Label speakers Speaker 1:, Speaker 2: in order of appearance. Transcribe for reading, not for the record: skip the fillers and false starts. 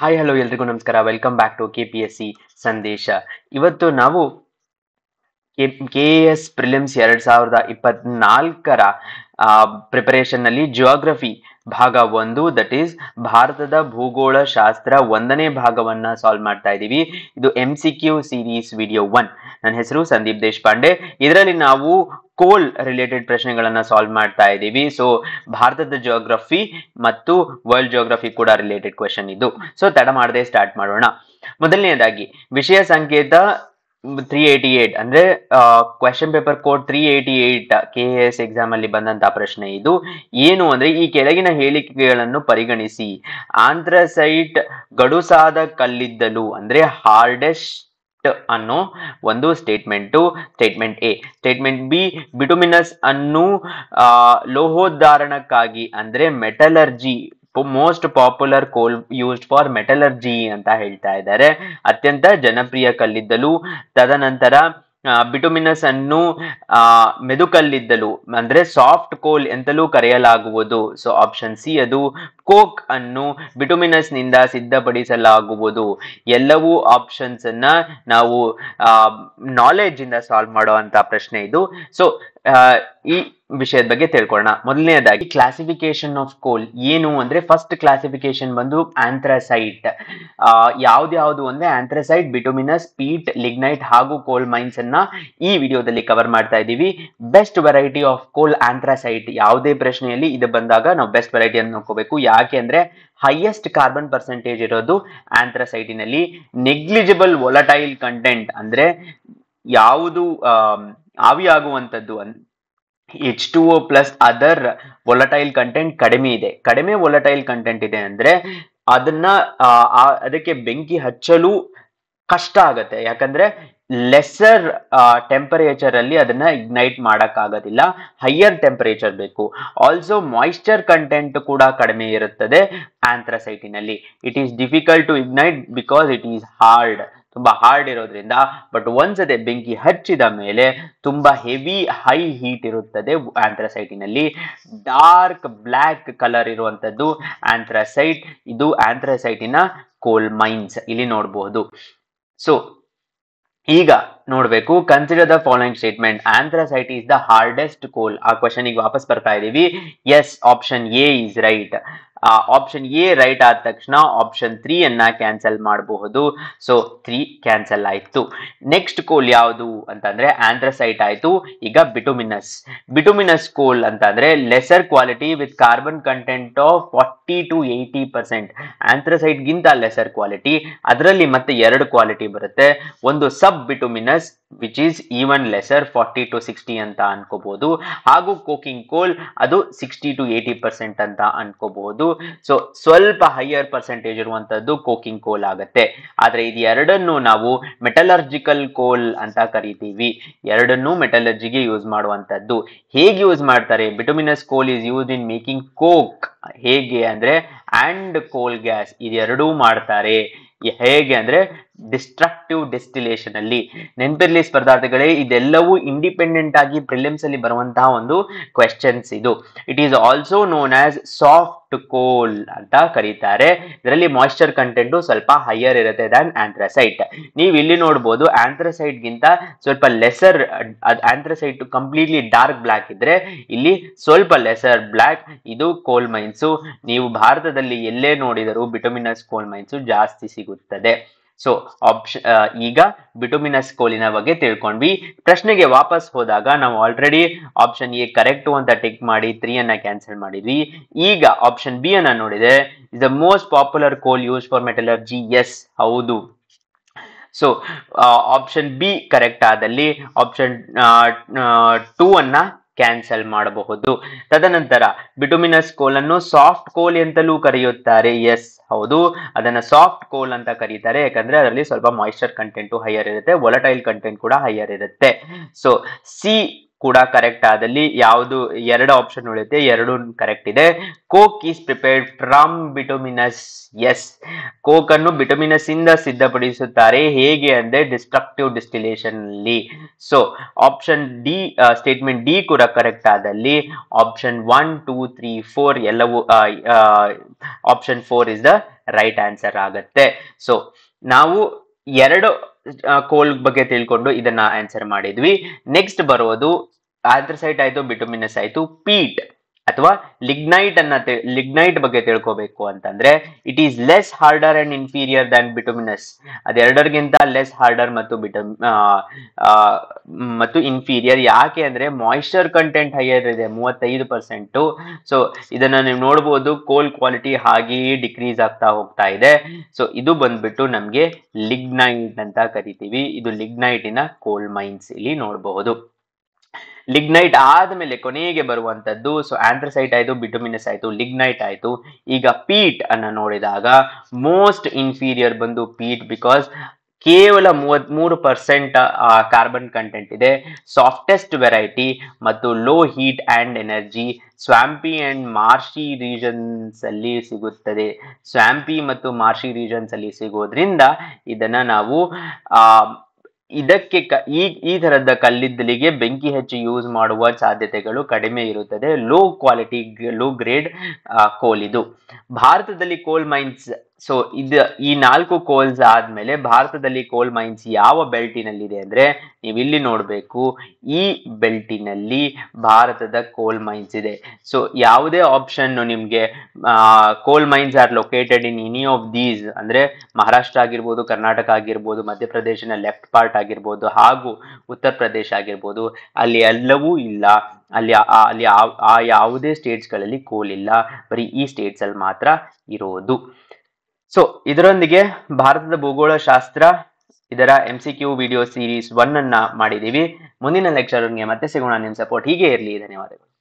Speaker 1: Hi hello ಎಲ್ರಿಗೂ ನಮಸ್ಕಾರ. Welcome back to KPSC ಸಂದೇಶ. ಇವತ್ತು ನಾವು KS ಪ್ರಿಲಿಮ್ಸ್ 2024ರ ಪ್ರಿಪರೇಷನ್ ನಲ್ಲಿ ಜಿಯೋಗ್ರಫಿ ಭಾಗ 1 ದಟ್ ಈಸ್ ಭಾರತದ ಭೂಗೋಳ ಶಾಸ್ತ್ರ 1ನೇ ಭಾಗವನ್ನ ಸಾಲ್ವ್ ಮಾಡ್ತಾ ಇದ್ದೀವಿ. ಇದು MCQ ಸೀರೀಸ್ ವಿಡಿಯೋ 1. ನನ್ನ ಹೆಸರು ಸಂದೀಪ್ ದೇಶಪಾಂಡೆ. ಇದರಲ್ಲಿ ನಾವು ಕೋಲ್ ರಿಲೇಟೆಡ್ ಪ್ರಶ್ನೆಗಳನ್ನ ಸಾಲ್ವ್ ಮಾಡ್ತಾ ಇದ್ದೀವಿ. ಸೊ ಭಾರತದ ಜಿಯೋಗ್ರಫಿ ಮತ್ತು ವರ್ಲ್ಡ್ ಜಿಯೋಗ್ರಫಿ ಕೂಡ ರಿಲೇಟೆಡ್ ಕ್ವೆಶನ್ ಇದು. ಸೊ ತಡ ಮಾಡದೆ ಸ್ಟಾರ್ಟ್ ಮಾಡೋಣ. ಮೊದಲನೆಯದಾಗಿ ವಿಷಯ ಸಂಕೇತ 388 ಅಂದ್ರೆ question paper code 388 KS exam ಅಲ್ಲಿ ಬಂದಂತಹ ಪ್ರಶ್ನೆ ಇದು. ಏನು ಅಂದ್ರೆ ಈ ಕೆಳಗಿನ ಹೇಳಿಕೆಗಳನ್ನು ಪರಿಗಣಿಸಿ. ಆಂಥ್ರಸೈಟ್ ಗಡುಸಾದ ಕಲ್ಲಿದ್ದಲು ಅಂದ್ರೆ ಹಾರ್ಡೆಸ್ಟ್ ಅನ್ನೋ ಒಂದು statement A. Statement B, bituminous ಅನ್ನು ಲೋಹೋದ್ಧಾರಣಕ್ಕಾಗಿ ಅಂದ್ರೆ ಮೆಟಲರ್ಜಿ, ಮೋಸ್ಟ್ ಪಾಪ್ಯುಲರ್ ಕೋಲ್ ಯೂಸ್ಡ್ ಫಾರ್ ಮೆಟಲರ್ಜಿ ಅಂತ ಹೇಳ್ತಾ ಇದ್ದಾರೆ. ಅತ್ಯಂತ ಜನಪ್ರಿಯ ಕಲ್ಲಿದ್ದಲು. ತದನಂತರ ಬಿಟುಮಿನಸ್ ಅನ್ನು ಮೆದುಕಲ್ಲಿದ್ದಲು ಅಂದ್ರೆ ಸಾಫ್ಟ್ ಕೋಲ್ ಎಂತಲೂ ಕರೆಯಲಾಗುವುದು. ಸೊ ಆಪ್ಷನ್ ಸಿ ಅದು. ಕೋಕ್ ಅನ್ನು ಬಿಟುಮಿನಸ್ ನಿಂದ ಸಿದ್ಧಪಡಿಸಲಾಗುವುದು. ಎಲ್ಲವೂ ಆಪ್ಷನ್ಸ್ ಅನ್ನ ನಾವು ನಾಲೆಡ್ಜ್ ಇಂದ ಸಾಲ್ವ್ ಮಾಡುವಂತ ಪ್ರಶ್ನೆ ಇದು. ಸೊ ಈ ವಿಷಯದ ಬಗ್ಗೆ ತಿಳ್ಕೊಳ್ಳೋಣ. ಮೊದಲನೇದಾಗಿ ಕ್ಲಾಸಿಫಿಕೇಶನ್ ಆಫ್ ಕೋಲ್ ಏನು ಅಂದ್ರೆ ಫಸ್ಟ್ ಕ್ಲಾಸಿಫಿಕೇಶನ್ ಬಂದು ಆಂಥ್ರಸೈಟ್. ಯಾವ್ದು ಅಂದ್ರೆ ಆಂಥ್ರಸೈಟ್, ಬಿಟುಮಿನಸ್, ಪೀಟ್, ಲಿಗ್ನೈಟ್ ಹಾಗೂ ಕೋಲ್ ಮೈನ್ಸ್ ಅನ್ನ ಈ ವಿಡಿಯೋದಲ್ಲಿ ಕವರ್ ಮಾಡ್ತಾ ಇದ್ದೀವಿ. ಬೆಸ್ಟ್ ವೆರೈಟಿ ಆಫ್ ಕೋಲ್ ಆಂಥ್ರಸೈಟ್. ಯಾವುದೇ ಪ್ರಶ್ನೆಯಲ್ಲಿ ಇದು ಬಂದಾಗ ನಾವು ಬೆಸ್ಟ್ ವೆರೈಟಿ ಅನ್ನು ನೋಡ್ಕೋಬೇಕು. ಯಾಕೆ ಅಂದ್ರೆ ಹೈಯೆಸ್ಟ್ ಕಾರ್ಬನ್ ಪರ್ಸೆಂಟೇಜ್ ಇರೋದು ಆಂಥ್ರಸೈಟಿನಲ್ಲಿ. ನೆಗ್ಲಿಜಿಬಲ್ ವೊಲಟೈಲ್ ಕಂಟೆಂಟ್ ಅಂದ್ರೆ ಯಾವುದು ಆವಿಯಾಗುವಂಥದ್ದು H2O plus other volatile content ಕಡಿಮೆ ಇದೆ. ಕಡಿಮೆ ವೊಲಟೈಲ್ ಕಂಟೆಂಟ್ ಇದೆ ಅಂದ್ರೆ ಅದಕ್ಕೆ ಬೆಂಕಿ ಹಚ್ಚಲು ಕಷ್ಟ ಆಗತ್ತೆ. ಯಾಕಂದ್ರೆ ಲೆಸ್ಸರ್ ಟೆಂಪರೇಚರ್ ಅಲ್ಲಿ ಅದನ್ನ ಇಗ್ನೈಟ್ ಮಾಡಕ್ ಆಗೋದಿಲ್ಲ. ಹೈಯರ್ ಟೆಂಪರೇಚರ್ ಬೇಕು. ಆಲ್ಸೋ ಮಾಯಿಶ್ಚರ್ ಕಂಟೆಂಟ್ ಕೂಡ ಕಡಿಮೆ ಇರುತ್ತದೆ ಆಂಥ್ರಸೈಟಿನಲ್ಲಿ. It is difficult to ignite because it is hard. ತುಂಬಾ ಹಾರ್ಡ್ ಇರೋದ್ರಿಂದ. ಬಟ್ ಒಂದ್ಸತಿ ಬೆಂಕಿ ಹಚ್ಚಿದ ಮೇಲೆ ತುಂಬಾ ಹೆವಿ ಹೈ ಹೀಟ್ ಇರುತ್ತದೆ ಆಂಥ್ರಸೈಟಿನಲ್ಲಿ. ಡಾರ್ಕ್ ಬ್ಲ್ಯಾಕ್ ಕಲರ್ ಇರುವಂತದ್ದು ಆಂಥ್ರಸೈಟ್. ಇದು ಆಂಥ್ರಸೈಟಿನ ಕೋಲ್ ಮೈನ್ಸ್ ಇಲ್ಲಿ ನೋಡಬಹುದು. ಸೊ ಈಗ ನೋಡ್ಬೇಕು, consider the following statement. Anthracite is the hardest coal. ಆ ಕ್ವಶನ್ ಗೆ ವಾಪಸ್ ಬರ್ತಾ ಇದೀವಿ. Yes, option A is right. Option A right ಆದ ತಕ್ಷಣ ಆಪ್ಷನ್ 3 ಅನ್ನ ಕ್ಯಾನ್ಸಲ್ ಮಾಡಬಹುದು. ಸೊ 3 ಕ್ಯಾನ್ಸಲ್ ಆಯ್ತು. ನೆಕ್ಸ್ಟ್ ಕೋಲ್ ಯಾವುದು ಅಂತಂದ್ರೆ ಆಂಥ್ರಸೈಟ್ ಆಯ್ತು. ಈಗ ಬಿಟುಮಿನಸ್ ಕೋಲ್ ಅಂತಂದ್ರೆ lesser quality with carbon content of 40 to 80%. Anthracite ಗಿಂತ ಲೆಸರ್ ಕ್ವಾಲಿಟಿ. ಅದರಲ್ಲಿ ಮತ್ತೆ 2 ಕ್ವಾಲಿಟಿ ಬರುತ್ತೆ. ಒಂದು sub bituminous which is even lesser 40 to 60 ಅಂತ ಅನ್ಕೋಬಹುದು. ಹಾಗೂ ಕೋಕಿಂಗ್ ಕೋಲ್ ಅದು 60 to 80% ಅಂತ ಅನ್ಕೋಬಹುದು. ಸೊ ಸ್ವಲ್ಪ ಹೈಯರ್ ಪರ್ಸೆಂಟೇಜ್ ಇರುವಂತದ್ದು ಕೋಕಿಂಗ್ ಕೋಲ್ ಆಗುತ್ತೆ. ಆದ್ರೆ ಇದು ಎರಡನ್ನು ನಾವು ಮೆಟಲರ್ಜಿಕಲ್ ಕೋಲ್ ಅಂತ ಕರಿತೀವಿ. ಎರಡನ್ನೂ ಮೆಟಲರ್ಜಿಗೆ ಯೂಸ್ ಮಾಡುವಂತದ್ದು. ಹೇಗೆ ಯೂಸ್ ಮಾಡ್ತಾರೆ? ಬಿಟುಮಿನಸ್ ಕೋಲ್ is used in making coke. ಹೇಗೆ ಅಂದ್ರೆ ಅಂಡ್ ಕೋಲ್ ಗ್ಯಾಸ್ ಇದೆರಡೂ ಮಾಡ್ತಾರೆ. ಹೇಗೆ ಅಂದ್ರೆ ಡಿಸ್ಟ್ರಕ್ಟಿವ್ ಡಿಸ್ಟಿಲೇಷನ್ ಅಲ್ಲಿ. ನೆನಪಿರ್ಲಿ ಸ್ಪರ್ಧಾರ್ಥಿಗಳೇ, ಇದೆಲ್ಲವೂ ಇಂಡಿಪೆಂಡೆಂಟ್ ಆಗಿ ಪ್ರಿಲಿಮ್ಸ್ ಅಲ್ಲಿ ಬರುವಂತಹ ಒಂದು ಕ್ವೆಶ್ಚನ್ಸ್ ಇದು. It is also known as soft ಕೋಲ್ ಅಂತ ಕರೀತಾರೆ. ಇದರಲ್ಲಿ ಮಾಯಿಶ್ಚರ್ ಕಂಟೆಂಟ್ ಸ್ವಲ್ಪ ಹೈಯರ್ ಇರುತ್ತೆ ದನ್ ಆಂಥ್ರಸೈಟ್. ನೀವು ಇಲ್ಲಿ ನೋಡಬಹುದು ಆಂಥ್ರಸೈಟ್ ಗಿಂತ ಸ್ವಲ್ಪ lesser. Anthracite completely dark black ಇದ್ರೆ ಇಲ್ಲಿ ಸ್ವಲ್ಪ ಲೆಸರ್ ಬ್ಲ್ಯಾಕ್. ಇದು ಕೋಲ್ ಮೈನ್ಸ್. ನೀವು ಭಾರತದಲ್ಲಿ ಎಲ್ಲೇ ನೋಡಿದರೂ ಬಿಟುಮಿನಸ್ ಕೋಲ್ ಮೈನ್ಸ್ ಜಾಸ್ತಿ ಸಿಗುತ್ತದೆ. ಸೊ ಈಗ ಬಿಟುಮಿನಸ್ ಕೋಲಿನ ಬಗ್ಗೆ ತಿಳ್ಕೊಂಡ್ವಿ. ಪ್ರಶ್ನೆಗೆ ವಾಪಸ್ ಹೋದಾಗ ನಾವು ಆಲ್ರೆಡಿ ಆಪ್ಷನ್ ಎ ಕರೆಕ್ಟ್ ಅಂತ ಟಿಕ್ ಮಾಡಿ 3 ಅನ್ನ ಕ್ಯಾನ್ಸಲ್ ಮಾಡಿದ್ವಿ. ಈಗ ಆಪ್ಷನ್ ಬಿ ಅನ್ನ ನೋಡಿದೆ. ಇಸ್ ದ ಮೋಸ್ಟ್ ಪಾಪ್ಯುಲರ್ ಕೋಲ್ ಯೂಸ್ ಫಾರ್ ಮೆಟಲರ್ಜಿ. ಎಸ್, ಹೌದು. ಸೊ ಆಪ್ಷನ್ ಬಿ ಕರೆಕ್ಟ್ ಆದಲ್ಲಿ ಆಪ್ಷನ್ 2 ಅನ್ನ ಕ್ಯಾನ್ಸಲ್ ಮಾಡಬಹುದು. ತದನಂತರ ಬಿಟುಮಿನಸ್ ಕೋಲ್ ಅನ್ನು ಸಾಫ್ಟ್ ಕೋಲ್ ಎಂತಲೂ ಕರೆಯುತ್ತಾರೆ. ಎಸ್, ಹೌದು, ಅದನ್ನ ಸಾಫ್ಟ್ ಕೋಲ್ ಅಂತ ಕರೀತಾರೆ. ಯಾಕಂದ್ರೆ ಅದರಲ್ಲಿ ಸ್ವಲ್ಪ ಮಾಯಿಶ್ಚರ್ ಕಂಟೆಂಟ್ ಹೈಯರ್ ಇರುತ್ತೆ, ವೊಲಟೈಲ್ ಕಂಟೆಂಟ್ ಕೂಡ ಹೈಯರ್ ಇರುತ್ತೆ. ಸೊ ಸಿ ಕೂಡ ಕರೆಕ್ಟ್ ಆದಲ್ಲಿ ಯಾವುದು ಎರಡು ಆಪ್ಷನ್ ಉಳಿಯುತ್ತೆ, ಎರಡು ಕರೆಕ್ಟ್ ಇದೆ. Coke is prepared from bituminous. Yes, coke ಅನ್ನು ಬಿಟುಮಿನಸ್ ಇಂದ ಸಿದ್ಧಪಡಿಸುತ್ತಾರೆ. ಹೇಗೆ ಅಂದ್ರೆ ಡಿಸ್ಟ್ರಕ್ಟಿವ್ ಡಿಸ್ಟಿಲೇಷನ್ ಅಲ್ಲಿ. So option D, statement D ಕೂಡ ಕರೆಕ್ಟ್ ಆದಲ್ಲಿ ಆಪ್ಷನ್ 1, 2, 3, 4 ಎಲ್ಲವೂ option 4 is the right answer ಆಗತ್ತೆ. ಸೊ ನಾವು ಎರಡು ಕೋಲ್ ಬಗ್ಗೆ ತಿಳ್ಕೊಂಡು ಇದನ್ನ ಆನ್ಸರ್ ಮಾಡಿದ್ವಿ. ನೆಕ್ಸ್ಟ್ ಬರೋದು ಆಂಥ್ರಸೈಟ್ ಆಯ್ತು, ಬಿಟುಮಿನಸ್ ಆಯ್ತು, ಪೀಟ್ ಅಥವಾ ಲಿಗ್ನೈಟ್ ಬಗ್ಗೆ ತಿಳ್ಕೋಬೇಕು ಅಂತಂದ್ರೆ it is less harder and inferior than bituminous. ಅದೆರಡರಿಗಿಂತ ಲೆಸ್ ಹಾರ್ಡರ್ ಮತ್ತು ಇನ್ಫೀರಿಯರ್. ಯಾಕೆ ಅಂದ್ರೆ ಮಾಯಿಶ್ಚರ್ ಕಂಟೆಂಟ್ ಹೈಯರ್ ಇದೆ, 35%. ಸೊ ಇದನ್ನ ನೀವು ನೋಡಬಹುದು, ಕೋಲ್ ಕ್ವಾಲಿಟಿ ಹಾಗೆಯೇ ಡಿಕ್ರೀಸ್ ಆಗ್ತಾ ಹೋಗ್ತಾ ಇದೆ. ಸೊ ಇದು ಬಂದ್ಬಿಟ್ಟು ನಮ್ಗೆ ಲಿಗ್ನೈಟ್ ಅಂತ ಕರಿತೀವಿ. ಇದು ಲಿಗ್ನೈಟಿನ ಕೋಲ್ ಮೈನ್ಸ್ ಇಲ್ಲಿ ನೋಡಬಹುದು. ಲಿಗ್ನೈಟ್ ಆದ್ಮೇಲೆ ಕೊನೆಗೆ ಬರುವಂತದ್ದು, ಸೊ ಆಂಥ್ರಸೈಟ್ ಆಯ್ತು, ಬಿಟುಮಿನಸ್ ಆಯ್ತು, ಲಿಗ್ನೈಟ್ ಆಯ್ತು. ಈಗ ಪೀಟ್ ಅನ್ನ ನೋಡಿದಾಗ ಮೋಸ್ಟ್ ಇನ್ಫೀರಿಯರ್ ಬಂದು ಪೀಟ್, ಬಿಕಾಸ್ ಕೇವಲ 33% ಕಾರ್ಬನ್ ಕಂಟೆಂಟ್ ಇದೆ. ಸಾಫ್ಟೆಸ್ಟ್ ವೆರೈಟಿ ಮತ್ತು low heat and energy, swampy and marshy regions ಅಲ್ಲಿ ಸಿಗುತ್ತದೆ. ಸ್ವಾಂಪಿ ಮತ್ತು ಮಾರ್ಷಿ ರೀಜನ್ಸ್ ಅಲ್ಲಿ ಸಿಗೋದ್ರಿಂದ ಇದನ್ನ ನಾವು ಇದಕ್ಕೆ ಈ ತರದ ಕಲ್ಲಿದ್ದಲಿಗೆ ಬೆಂಕಿ ಹೆಚ್ಚು ಯೂಸ್ ಮಾಡುವ ಸಾಧ್ಯತೆಗಳು ಕಡಿಮೆ ಇರುತ್ತದೆ. ಲೋ ಕ್ವಾಲಿಟಿ, ಲೋ ಗ್ರೇಡ್ ಕೋಲ್ ಇದು. ಭಾರತದಲ್ಲಿ ಕೋಲ್ ಮೈನ್ಸ್, ಸೊ ಈ 4 ಕೋಲ್ಸ್ ಆದ್ಮೇಲೆ ಭಾರತದಲ್ಲಿ ಕೋಲ್ ಮೈನ್ಸ್ ಯಾವ ಬೆಲ್ಟಿನಲ್ಲಿದೆ ಅಂದ್ರೆ ನೀವು ಇಲ್ಲಿ ನೋಡ್ಬೇಕು, ಈ ಬೆಲ್ಟಿನಲ್ಲಿ ಭಾರತದ ಕೋಲ್ ಮೈನ್ಸ್ ಇದೆ. ಸೊ ಯಾವುದೇ ಆಪ್ಷನ್ ನಿಮ್ಗೆ coal mines are located in any of these ಅಂದ್ರೆ ಮಹಾರಾಷ್ಟ್ರ ಆಗಿರ್ಬೋದು, ಕರ್ನಾಟಕ ಆಗಿರ್ಬೋದು, ಮಧ್ಯಪ್ರದೇಶನ ಲೆಫ್ಟ್ ಪಾರ್ಟ್ ಆಗಿರ್ಬೋದು, ಹಾಗೂ ಉತ್ತರ ಪ್ರದೇಶ ಆಗಿರ್ಬೋದು, ಅಲ್ಲಿ ಎಲ್ಲವೂ ಇಲ್ಲ. ಅಲ್ಲಿ ಯಾವುದೇ ಸ್ಟೇಟ್ಸ್ ಗಳಲ್ಲಿ ಕೋಲ್ ಇಲ್ಲ, ಬರೀ ಈ ಸ್ಟೇಟ್ಸ್ ಅಲ್ಲಿ ಮಾತ್ರ ಇರೋದು. ಸೊ ಇದರೊಂದಿಗೆ ಭಾರತದ ಭೂಗೋಳ ಶಾಸ್ತ್ರ ಇದರ MCQ ವಿಡಿಯೋ ಸೀರೀಸ್ 1 ಅನ್ನ ಮಾಡಿದೀವಿ. ಮುಂದಿನ ಲೆಕ್ಚರ್ಗೆ ಮತ್ತೆ ಸಿಗೋಣ. ನಿಮ್ಮ ಸಪೋರ್ಟ್ ಹೀಗೆ ಇರಲಿ. ಧನ್ಯವಾದಗಳು.